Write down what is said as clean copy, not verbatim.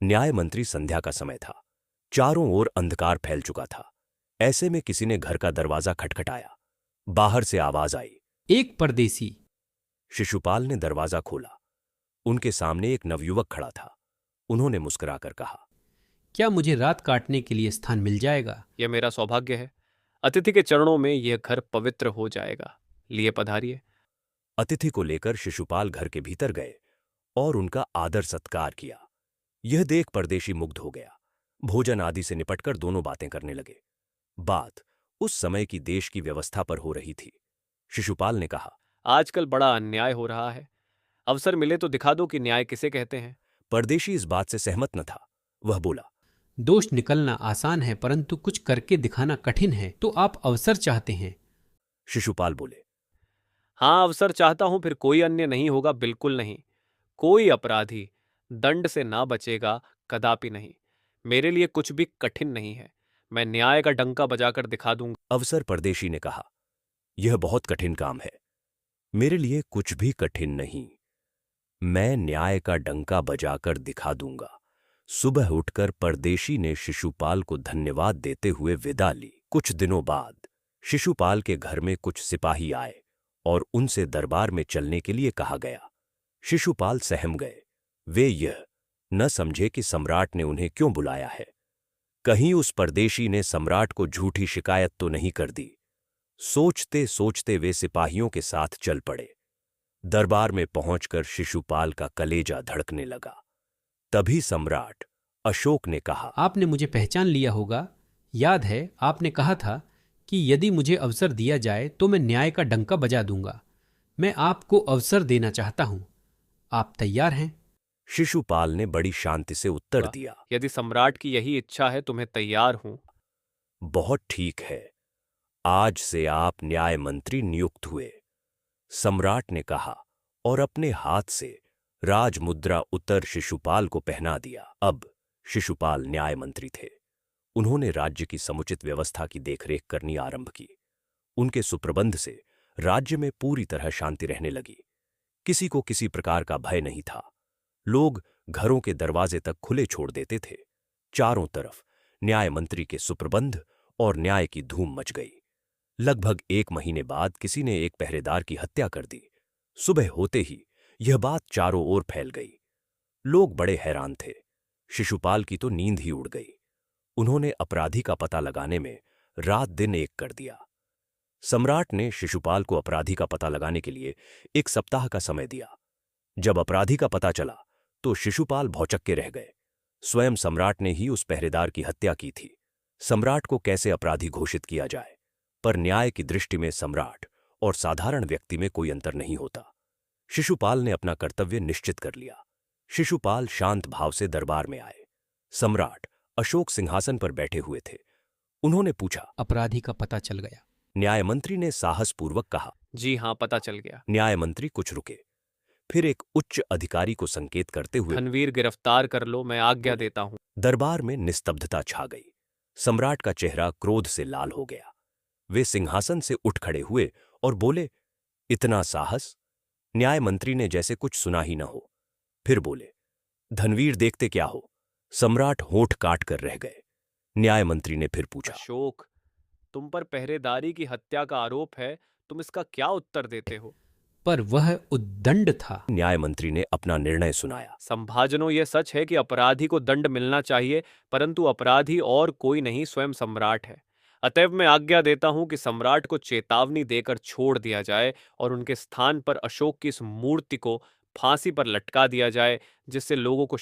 न्याय मंत्री संध्या का समय था। चारों ओर अंधकार फैल चुका था। ऐसे में किसी ने घर का दरवाजा खटखटाया। बाहर से आवाज आई, एक परदेसी। शिशुपाल ने दरवाजा खोला। उनके सामने एक नवयुवक खड़ा था। उन्होंने मुस्कुराकर कहा, क्या मुझे रात काटने के लिए स्थान मिल जाएगा? यह मेरा सौभाग्य है। अतिथि के चरणों में यह घर पवित्र हो जाएगा। लिए पधारिए। अतिथि को लेकर शिशुपाल घर के भीतर गए और उनका आदर सत्कार किया। यह देख परदेशी मुग्ध हो गया। भोजन आदि से निपटकर दोनों बातें करने लगे। बात उस समय की देश की व्यवस्था पर हो रही थी। शिशुपाल ने कहा, आजकल बड़ा अन्याय हो रहा है। अवसर मिले तो दिखा दो कि न्याय किसे कहते हैं। परदेशी इस बात से सहमत न था। वह बोला, दोष निकलना आसान है, परंतु कुछ करके दिखाना कठिन है। तो आप अवसर चाहते हैं? शिशुपाल बोले, हाँ, अवसर चाहता हूं, फिर कोई अन्य नहीं होगा, बिल्कुल नहीं। कोई अपराधी दंड से ना बचेगा, कदापि नहीं। मेरे लिए कुछ भी कठिन नहीं है। मैं न्याय का डंका बजाकर दिखा दूंगा। अवसर परदेशी ने कहा, यह बहुत कठिन काम है। मेरे लिए कुछ भी कठिन नहीं। मैं न्याय का डंका बजाकर दिखा दूंगा। सुबह उठकर परदेशी ने शिशुपाल को धन्यवाद देते हुए विदा ली। कुछ दिनों बाद शिशुपाल के घर में कुछ सिपाही आए और उनसे दरबार में चलने के लिए कहा गया। शिशुपाल सहम गए। वे यह न समझे कि सम्राट ने उन्हें क्यों बुलाया है। कहीं उस परदेशी ने सम्राट को झूठी शिकायत तो नहीं कर दी। सोचते सोचते वे सिपाहियों के साथ चल पड़े। दरबार में पहुंचकर शिशुपाल का कलेजा धड़कने लगा। तभी सम्राट अशोक ने कहा, आपने मुझे पहचान लिया होगा। याद है, आपने कहा था कि यदि मुझे अवसर दिया जाए तो मैं न्याय का डंका बजा दूंगा। मैं आपको अवसर देना चाहता हूं। आप तैयार हैं? शिशुपाल ने बड़ी शांति से उत्तर दिया, यदि सम्राट की यही इच्छा है तो मैं तैयार हूं। बहुत ठीक है। आज से आप न्याय मंत्री नियुक्त हुए। सम्राट ने कहा और अपने हाथ से राजमुद्रा उत्तर शिशुपाल को पहना दिया। अब शिशुपाल न्याय मंत्री थे। उन्होंने राज्य की समुचित व्यवस्था की देखरेख करनी आरंभ की। उनके सुप्रबंध से राज्य में पूरी तरह शांति रहने लगी। किसी को किसी प्रकार का भय नहीं था। लोग घरों के दरवाजे तक खुले छोड़ देते थे। चारों तरफ न्याय मंत्री के सुप्रबंध और न्याय की धूम मच गई। लगभग 1 महीने बाद किसी ने एक पहरेदार की हत्या कर दी। सुबह होते ही यह बात चारों ओर फैल गई। लोग बड़े हैरान थे। शिशुपाल की तो नींद ही उड़ गई। उन्होंने अपराधी का पता लगाने में रात दिन एक कर दिया। सम्राट ने शिशुपाल को अपराधी का पता लगाने के लिए 1 सप्ताह का समय दिया। जब अपराधी का पता चला तो शिशुपाल भौचक्के रह गए। स्वयं सम्राट ने ही उस पहरेदार की हत्या की थी। सम्राट को कैसे अपराधी घोषित किया जाए? पर न्याय की दृष्टि में सम्राट और साधारण व्यक्ति में कोई अंतर नहीं होता। शिशुपाल ने अपना कर्तव्य निश्चित कर लिया। शिशुपाल शांत भाव से दरबार में आए। सम्राट अशोक सिंहासन पर बैठे हुए थे। उन्होंने पूछा, अपराधी का पता चल गया? न्याय मंत्री ने साहसपूर्वक कहा। जी हाँ, पता चल गया। न्याय मंत्री कुछ रुके, फिर एक उच्च अधिकारी को संकेत करते हुए, धनवीर गिरफ्तार कर लो, मैं आज्ञा देता हूं। दरबार में निस्तब्धता छा गई। सम्राट का चेहरा क्रोध से लाल हो गया। वे सिंहासन से उठ खड़े हुए और बोले, इतना साहस? न्याय मंत्री ने जैसे कुछ सुना ही न हो। फिर बोले, धनवीर देखते क्या हो? सम्राट होंठ काट कर रह गए। न्याय मंत्री ने फिर पूछा, अशोक, तुम पर पहरेदारी की हत्या का आरोप है। तुम इसका क्या उत्तर देते हो? पर वह उद्दंड था। न्याय मंत्री ने अपना निर्णय सुनाया। संभाजनो, यह सच है कि अपराधी को दंड मिलना चाहिए, परंतु अपराधी और कोई नहीं, स्वयं सम्राट है। अतएव मैं आज्ञा देता हूं कि सम्राट को चेतावनी देकर छोड़ दिया जाए और उनके स्थान पर अशोक की इस मूर्ति को फांसी पर लटका दिया जाए, जिससे लोगों को